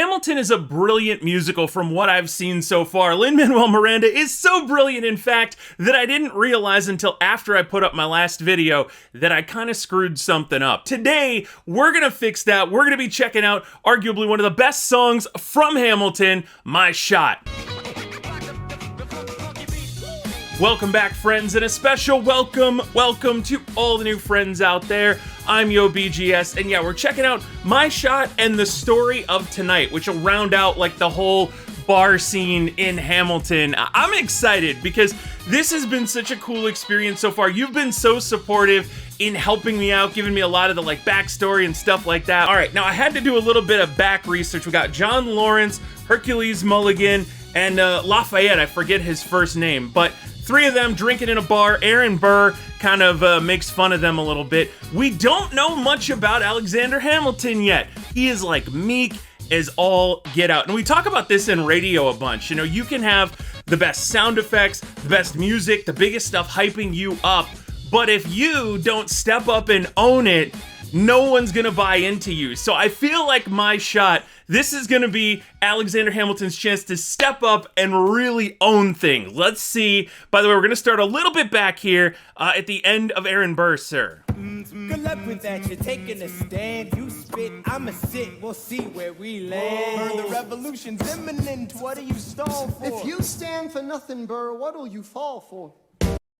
Hamilton is a brilliant musical from what I've seen so far. Lin-Manuel Miranda is so brilliant, in fact, that I didn't realize until after I put up my last video that I kind of screwed something up. Today, we're gonna fix that. We're gonna be checking out arguably one of the best songs from Hamilton, My Shot. Welcome back, friends, and a special welcome to all the new friends out there. I'm YoBGS, and yeah, we're checking out My Shot and the Story of Tonight, which will round out like the whole bar scene in Hamilton. I'm excited because this has been such a cool experience so far. You've been so supportive in helping me out, giving me a lot of the like backstory and stuff like that. All right, now I had to do a little bit of back research. We got John Lawrence, Hercules Mulligan, and Lafayette. I forget his first name, but three of them drinking in a bar. Aaron Burr kind of makes fun of them a little bit. We don't know much about Alexander Hamilton yet. He is like meek as all get out. And we talk about this in radio a bunch. You know, you can have the best sound effects, the best music, the biggest stuff hyping you up. But if you don't step up and own it, no one's gonna buy into you. So I feel like My Shot, this is gonna be Alexander Hamilton's chance to step up and really own things. Let's see. By the way, we're gonna start a little bit back here at the end of Aaron Burr, sir. Good luck with that, you're taking a stand. You spit, I'ma sit, we'll see where we land. The revolution's imminent, what are you stalled for? If you stand for nothing, Burr, what'll you fall for?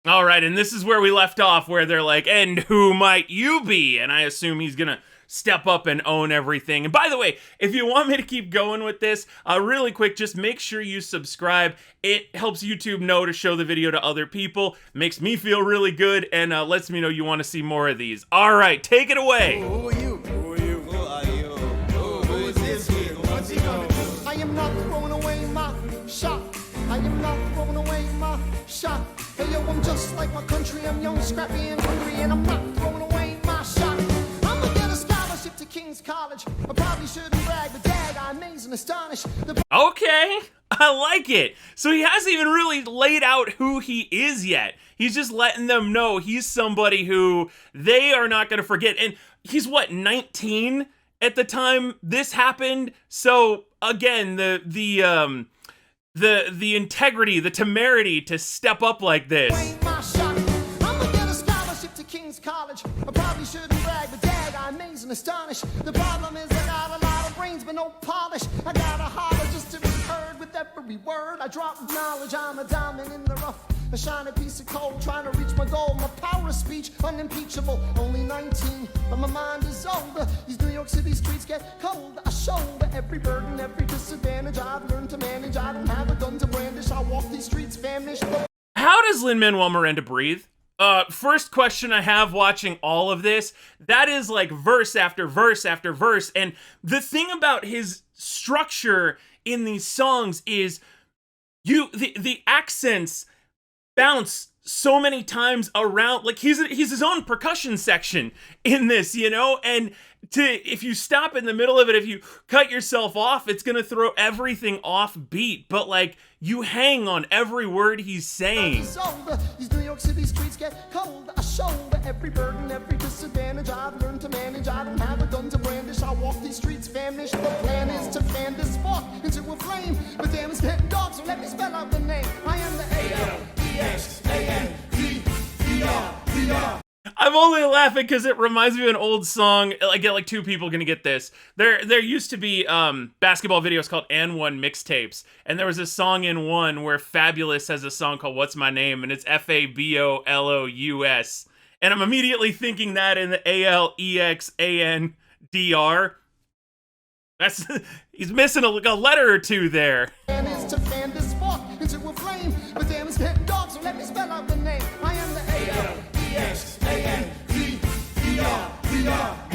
All right, and this is where we left off, where they're like, and who might you be? And I assume he's gonna step up and own everything. And by the way, if you want me to keep going with this, really quick, just make sure you subscribe. It helps YouTube know to show the video to other people, makes me feel really good, and lets me know you want to see more of these. All right, take it away. Who are you? Who are you? Who are you? Who is this kid? What's he gonna do? I am not throwing away my shot. I am not throwing away my shot. Hey yo, I'm just like my country. I'm young, scrappy, and hungry, and I'm not throwing away my shot. I'm gonna get a scholarship to King's College. I probably shouldn't brag, but dag, I amaze and astonish. Okay, I like it. So he hasn't even really laid out who he is yet. He's just letting them know he's somebody who they are not going to forget. And he's what, 19 at the time this happened? So again, the integrity, the temerity to step up like this. I'm gonna get a scholarship to King's College. I probably shouldn't brag, but dag, I amaze and astonish. The problem is I got a lot of brains but no polish. I gotta holler just to be heard with every word. I drop knowledge, I'm a diamond in the rough. A shiny piece of coal, trying to reach my goal. My power of speech, unimpeachable. Only 19, but my mind is older. These New York City streets get cold. I shoulder every burden, every disadvantage. I've learned to manage. I don't have a gun to brandish. I walk these streets famished. How does Lin-Manuel Miranda breathe? First question I have watching all of this, that is like verse after verse after verse. And the thing about his structure in these songs is the accents bounce so many times around. Like he's his own percussion section in this, you know? And if you stop in the middle of it, if you cut yourself off, it's gonna throw everything off beat. But like you hang on every word he's saying. These New York City streets get cold. I shoulder every burden, every disadvantage. I've learned to manage. I don't have a gun to brandish. I walk these streets famished. The plan is to fan this spark into a flame. But damn, it's getting dark, so let me spell out the name. I am the A-L-E-X-A-N-D-E-R-D-R. I'm only laughing because it reminds me of an old song. I get like two people gonna get this. There used to be basketball videos called And One mixtapes, and there was a song in one where Fabulous has a song called What's My Name, and it's Fabolous, and I'm immediately thinking that in the ALEXANDR. That's he's missing a letter or two there. And it's to fan this spark into a flame, but damn, it's getting dark, so let me spell out the name. I am the A-L-E-X-A-N-D-E-R-D-R.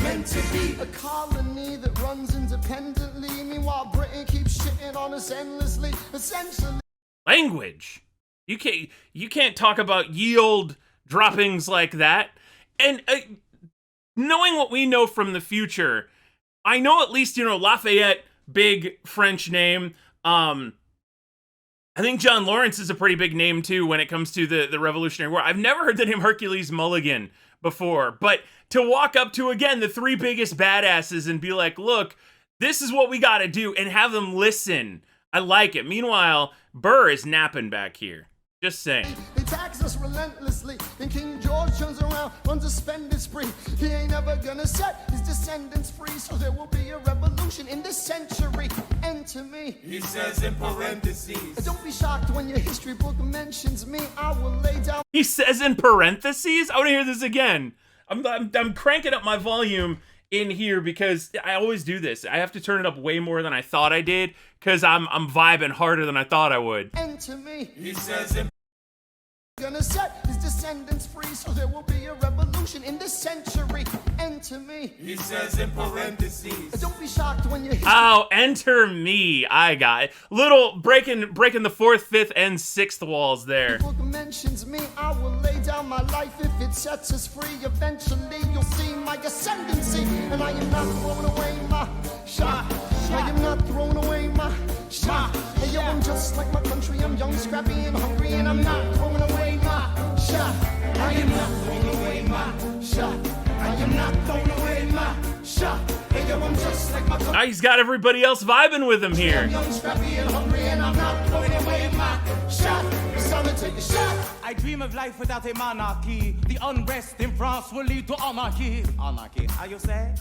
Meant to be a colony that runs independently. Meanwhile, Britain keeps shitting on us endlessly. Essentially, language. You can't talk about yield droppings like that. And knowing what we know from the future, I know at least, you know, Lafayette, big French name. I think John Lawrence is a pretty big name too when it comes to the Revolutionary War. I've never heard the name Hercules Mulligan before, but to walk up to, again, the three biggest badasses and be like, look, This is what we got to do, and have them listen. I like it. Meanwhile, Burr is napping back here. Just saying. They tax us relentlessly, and King George turns around, runs a spending spree. He ain't ever gonna set his descendants free, so there will be a revolution in this century. And to me, He says in parentheses. don't be shocked when your history book mentions me. I will lay down. He says in parentheses. I want to hear this again. I'm cranking up my volume in here because I always do this. I have to turn it up way more than I thought I did because I'm vibing harder than I thought I would. And to me, He says in gonna set his descendants free, so there will be a revolution in this century. And to me, He says in parentheses. don't be shocked when you Oh, enter me. I got it. Little breaking the 4th, 5th, and 6th walls there. book mentions me. I will lay down my life if it sets us free. Eventually you'll see my ascendancy, and I am not throwing away my shot. I am not throwing away my shot. Hey yo, I'm just like my country. I'm young, scrappy, and hungry, and I'm not throwing away my shot. I am not throwing away my shot. I am not throwing away my shot. Hey yo, I'm just like my country. Ah, he's got everybody else vibing with him here. I'm young, scrappy, and hungry, and I'm not throwing away my shot. It's time to take a shot. I dream of life without a monarchy. The unrest in France will lead to anarchy. Anarchy. Are you saying?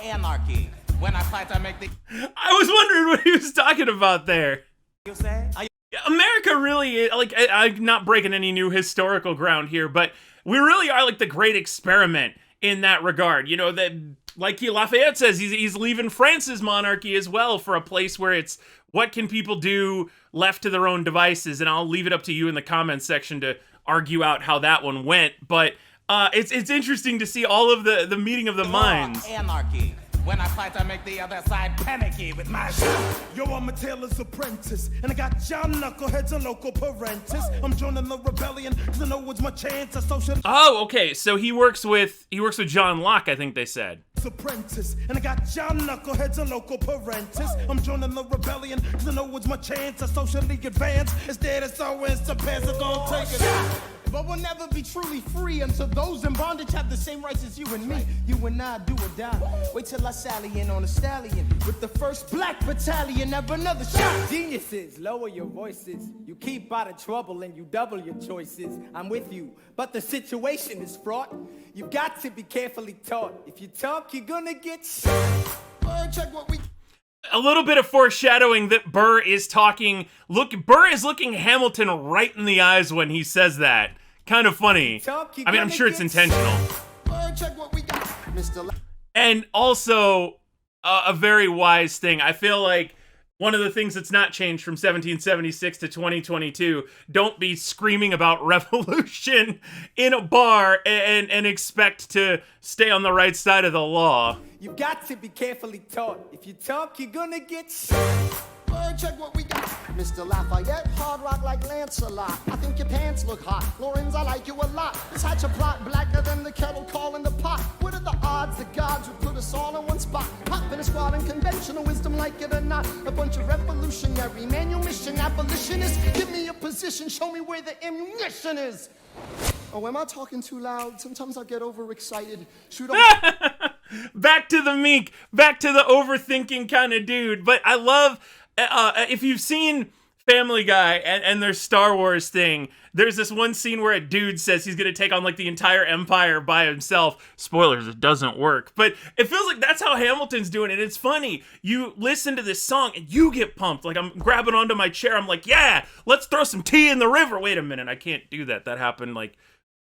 Anarchy. When I fight, I make the. I was wondering what he was talking about there. You say? Are you? America really, like, I'm not breaking any new historical ground here, but we really are like the great experiment in that regard. You know, that, like Lafayette says, he's leaving France's monarchy as well for a place where it's what can people do left to their own devices, and I'll leave it up to you in the comments section to argue out how that one went. But it's interesting to see all of the meeting of the minds. Anarchy. When I fight, I make the other side panicky with my shot. Yo, I'm a tailor's apprentice, and I got y'all knuckleheads and local parentis. I'm joining the rebellion, cause I know it's my chance to social Oh, okay. So he works with John Locke, I think they said. apprentice. And I got y'all knuckleheads and local parentis. I'm joining the rebellion, cause I know it's my chance to socially advance. It's dead, it's always to pass, it's gonna take it. But we'll never be truly free until those in bondage have the same rights as you and me. You and I do or die. Wait till I sally in on a stallion with the 1st Black Battalion. Have another shot. Geniuses, lower your voices. You keep out of trouble and you double your choices. I'm with you, but the situation is fraught. You've got to be carefully taught. If you talk, you're gonna get shot. Check what we. A little bit of foreshadowing that Burr is talking. Burr is looking Hamilton right in the eyes when he says that. Kind of funny. I mean, I'm sure it's intentional. Check what we got, Mr. And also, a very wise thing. I feel like one of the things that's not changed from 1776 to 2022, don't be screaming about revolution in a bar and expect to stay on the right side of the law. You've got to be carefully taught. If you talk, you're gonna get shot. Check what we got, Mr. Lafayette. Hard rock like Lancelot. I think your pants look hot. Lorenz, I like you a lot. This hatch a plot blacker than the kettle calling the pot. What are the odds the gods would put us all in one spot? Pop in a squad and conventional wisdom, like it or not. A bunch of revolutionary manumission abolitionists. Give me a position, show me where the ammunition is. Oh, am I talking too loud? Sometimes I get overexcited. Shoot off. Back to the meek, back to the overthinking kind of dude. But I love, if you've seen Family Guy and their Star Wars thing, there's this one scene where a dude says he's going to take on like the entire empire by himself. Spoilers, it doesn't work. But it feels like that's how Hamilton's doing it. It's funny. You listen to this song and you get pumped. Like I'm grabbing onto my chair. I'm like, yeah, let's throw some tea in the river. Wait a minute. I can't do that. That happened like,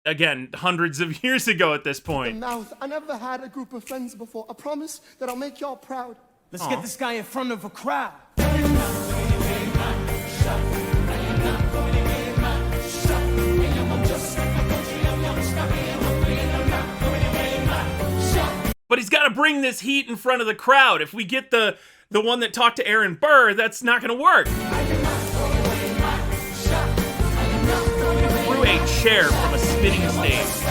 again, hundreds of years ago at this point. Mouth. I never had a group of friends before. I promise that I'll make y'all proud. Let's get this guy in front of a crowd. But he's got to bring this heat in front of the crowd. If we get the one that talked to Aaron Burr, that's not going to work. Threw a chair from a spinning stage.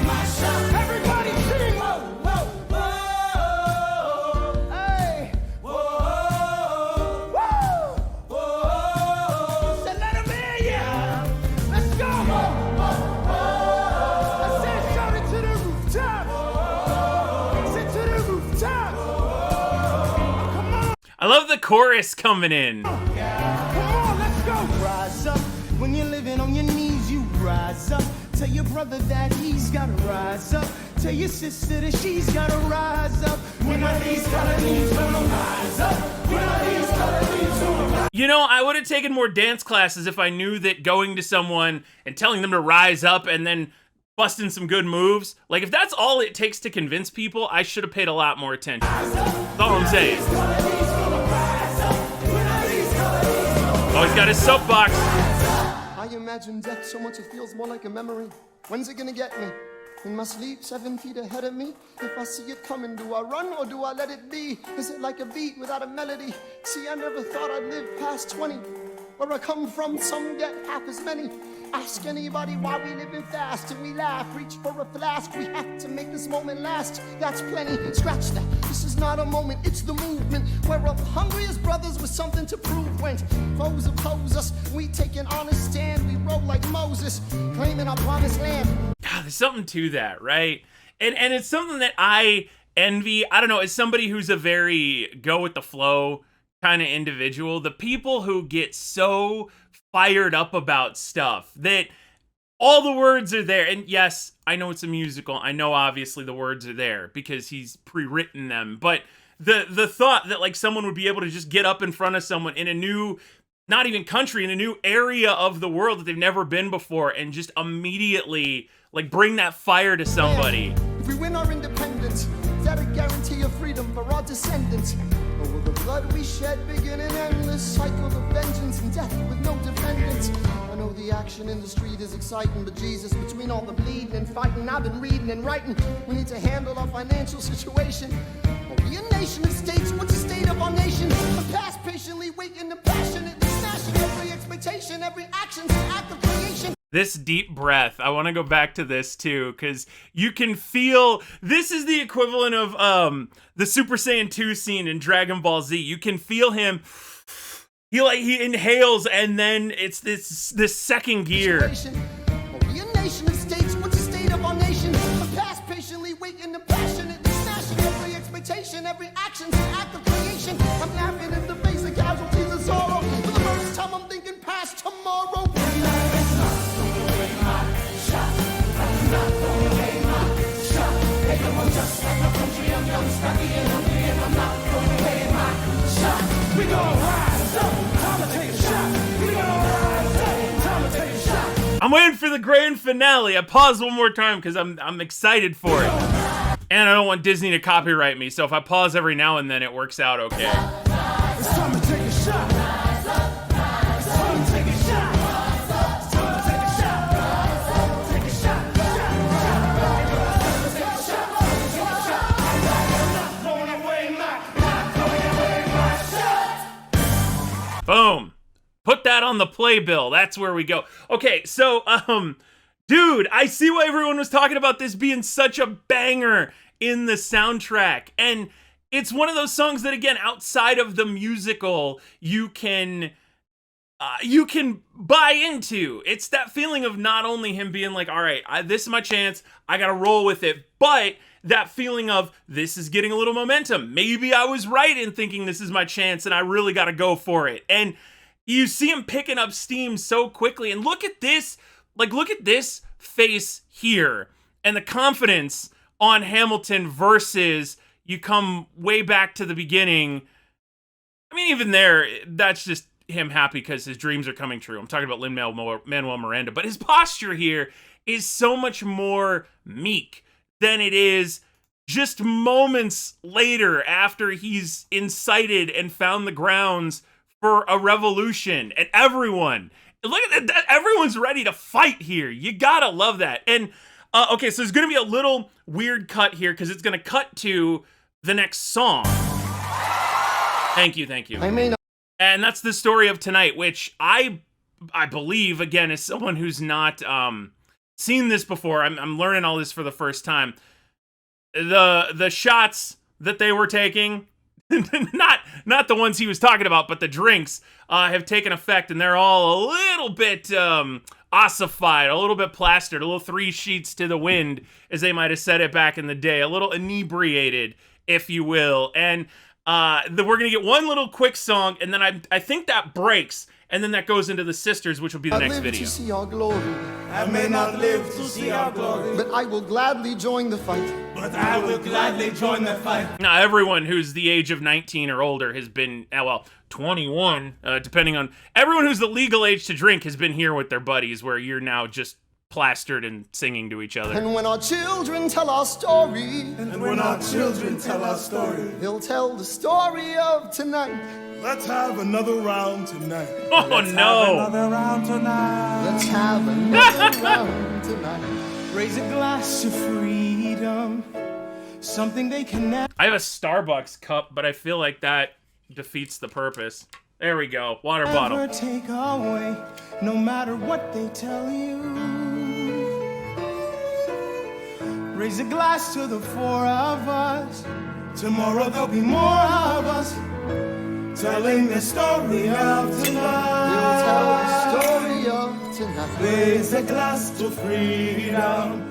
Everybody sing! Whoa, whoa, whoa, hey, whoa, whoa, whoa. Said let him in, yeah. Let's go. I said shout it to the rooftop. Sit love the chorus coming in. Come on, let's go. Rise up. When you're living on your knees, you rise up. Tell your brother that he's gotta rise up. Tell your sister that she's gotta rise up. When are these color leaves gonna rise up? When are these color leaves gonna rise up? You know, I would have taken more dance classes if I knew that going to someone and telling them to rise up and then busting some good moves, like if that's all it takes to convince people, I should have paid a lot more attention. That's all I'm saying. Oh, he's got his soapbox. I imagine death so much it feels more like a memory. When's it gonna get me? In my sleep, 7 feet ahead of me. If I see it coming, do I run or do I let it be? Is it like a beat without a melody? See, I never thought I'd live past 20. Where I come from, some get half as many. Ask anybody why we living fast and we laugh. Reach for a flask, we have to make this moment last. That's plenty, scratch that. This is not a moment, it's the movement. We're up hungry as brothers with something to prove. When foes oppose us, we take an honest stand. We roll like Moses, claiming our promised land. God, there's something to that, right? And it's something that I envy. I don't know, as somebody who's a very go with the flow kind of individual, the people who get so fired up about stuff that all the words are there. And yes, I know it's a musical. I know obviously the words are there because he's pre-written them. But the thought that like someone would be able to just get up in front of someone in a new, not even country, in a new area of the world that they've never been before and just immediately like bring that fire to somebody. If we win our independence, is that a guarantee of freedom for our descendants? Or will the blood we shed begin an endless cycle of vengeance and death with no defendants? I know the action in the street is exciting, but Jesus, between all the bleeding and fighting, I've been reading and writing. We need to handle our financial situation. Are we a nation of states? What's the state of our nation? The past patiently waiting and passionately smashing every expectation, every action's an act of creation. This deep breath, I want to go back to this too, because you can feel, this is the equivalent of the Super Saiyan 2 scene in Dragon Ball Z. You can feel him, he inhales and then it's this second gear. Are we a nation of states? What's the state of our nation? The past patiently waiting and passionately smashing every expectation, every action's an act of creation. I'm laughing in the face of casualties of sorrow. For the first time I'm thinking past tomorrow. I'm waiting for the grand finale. I paused one more time because I'm excited for it. And I don't want Disney to copyright me, so if I pause every now and then, it works out okay. It's time to take a shot. It's time to take a shot. It's time to take a shot. Take a shot. Not throwing away my shot. Boom. Put that on the playbill. That's where we go. Okay, so, dude, I see why everyone was talking about this being such a banger in the soundtrack. And it's one of those songs that, again, outside of the musical, you can buy into. It's that feeling of not only him being like, all right, this is my chance, I gotta roll with it, but that feeling of this is getting a little momentum. Maybe I was right in thinking this is my chance and I really gotta go for it. And you see him picking up steam so quickly. And look at this, look at this face here and the confidence on Hamilton versus you come way back to the beginning. I mean, even there, that's just him happy because his dreams are coming true. I'm talking about Lin-Manuel Miranda, but his posture here is so much more meek than it is just moments later after he's incited and found the grounds for a revolution. And everyone, look at that, everyone's ready to fight here. You gotta love that. And okay, so there's gonna be a little weird cut here because it's gonna cut to the next song. Thank you. I mean, And that's the story of tonight, which I believe, again, as someone who's not seen this before, I'm learning all this for the first time. The shots that they were taking, not the ones he was talking about, but the drinks have taken effect, and they're all a little bit ossified, a little bit plastered, a little 3 sheets to the wind, as they might have said it back in the day, a little inebriated, if you will. And We're gonna get one little quick song, and then I think that breaks, and then that goes into the sisters, which will be the next video. To see our glory, I may not live to see our glory, but I will gladly join the fight. but I will gladly join the fight. Now, everyone who's the age of 19 or older has been, 21, depending on... Everyone who's the legal age to drink has been here with their buddies, where you're now just plastered and singing to each other. And when our children tell our story, And when our children tell our story, they'll tell the story of tonight. let's have another round tonight. Oh, no! Another round tonight. Let's have another round tonight. Raise a glass of freedom, something they can never I have a Starbucks cup, but I feel like that defeats the purpose. There we go. Water bottle. take away, no matter what they tell you. Raise a glass to the four of us. Tomorrow there'll be more of us telling the story of We'll tonight. tell the story of tonight. Raise a glass to freedom,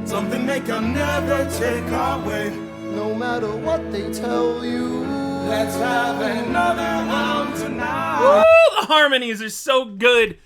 something they can never take away. No matter what they tell you. Let's have another round tonight. Woo! The harmonies are so good.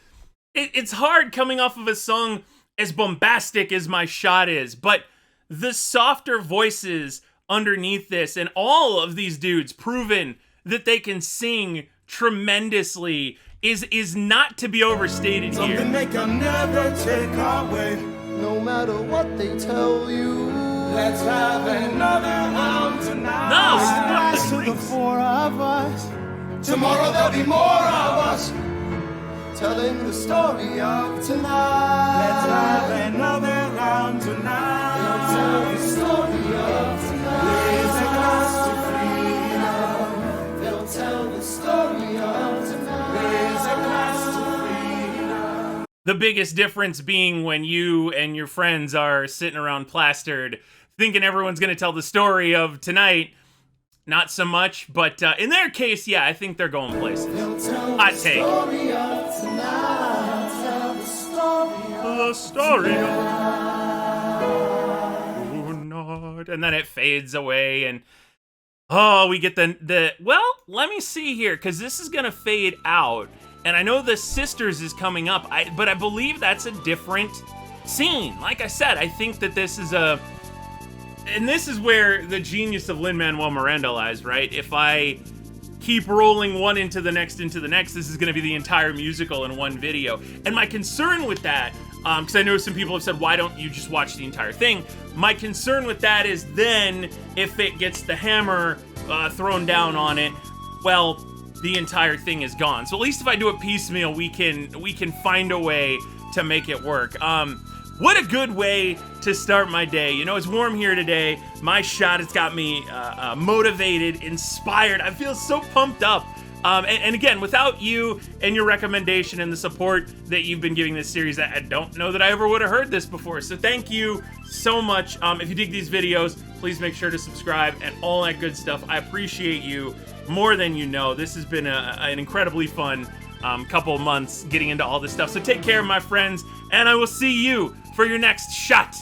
It's hard coming off of a song as bombastic as My Shot is, but the softer voices underneath this, and all of these dudes proven that they can sing tremendously, is not to be overstated Something here. they can never take away. No matter what they tell you. Let's have another round tonight. No, Raise a stop glass the to the drinks. four of us. Tomorrow there'll be more of us Telling the story of tonight. Let's have tonight. another round tonight. Tell the story of Raise a glass tonight. to freedom. They'll tell the story of tonight. Raise a glass to freedom. The biggest difference being when you and your friends are sitting around plastered, thinking everyone's going to tell the story of tonight. Not so much, but in their case, yeah, I think they're going places. Hot take. Story of tonight. Tell the story of The story of tonight. And then it fades away, and we get the well, let me see here, because this is going to fade out. And I know the Sisters is coming up, but I believe that's a different scene. Like I said, I think that this is and this is where the genius of Lin-Manuel Miranda lies, right? If I keep rolling one into the next, this is going to be the entire musical in one video. And my concern with that, because I know some people have said, why don't you just watch the entire thing? My concern with that is then, if it gets the hammer thrown down on it, well, the entire thing is gone. So at least if I do it piecemeal, we can find a way to make it work. What a good way to start my day. You know, it's warm here today. My Shot has got me motivated, inspired. I feel so pumped up. And again, without you and your recommendation and the support that you've been giving this series, I don't know that I ever would have heard this before. So thank you so much. If you dig these videos, please make sure to subscribe and all that good stuff. I appreciate you more than you know. This has been an incredibly fun couple of months getting into all this stuff. So take care, my friends, and I will see you for your next shot.